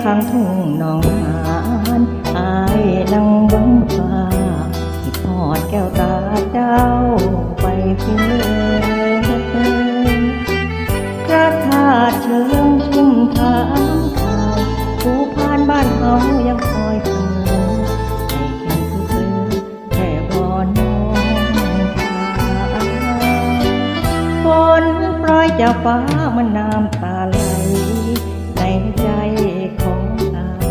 ข้างทุ่งหนองหานอายนั่งบังฟ้าคิดทอดแก้วตาเจ้าไปเพื่อพระธาตุเชิงชุ่มถามข่าวผู้ผ่านบ้านเขายังคอยเสมอให้แค่ซื้อแค่บอนน้องฝนโปรยจากฟ้ามันน้ำตาไหลในใจของอาย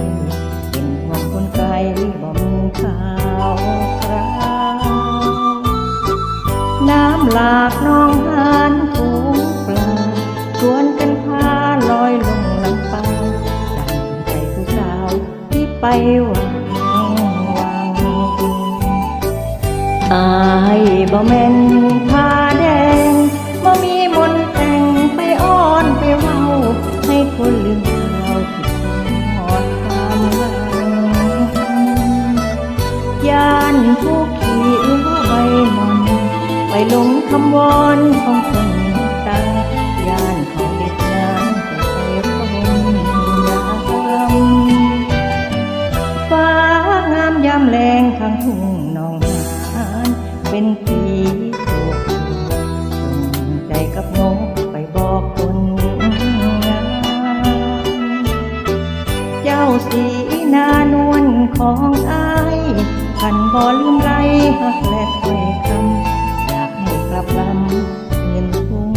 เป็นห่วงคนไกลบ่มีข่าวคราวน้ำหลากนองหานถูกปลาชวนกันพาลอยลงลำปางดังใจผู้สาวที่ไปหวังอายบ่แม่นผ้าแดงบ่มีมนต์แต่งไปอ้อนไปเว้าให้คนลืมข่าวที่ทอดความหวังย่านผู้ขี่ว่าใบมอนไปหลงคำวอนของคนต่างย่านเขาเด็ดน้ำไปพ้นน้ำฟ้างามยามแรงข้างทุ่งหนองหานเป็นปีโศกส่งใจกับนกไปบอกคนงามเจ้าสีนานวลของอายขันบ่ลืมไรหักและถ้อยคำอยากให้กลับลำเงินทุ่ง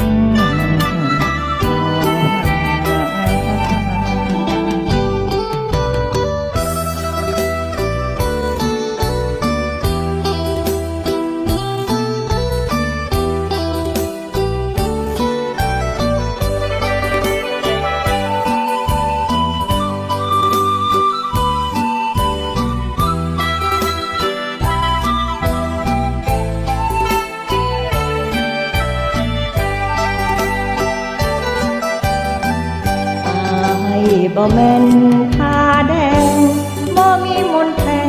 บ่แม่นผ้าแดงบ่มีมนต์แต่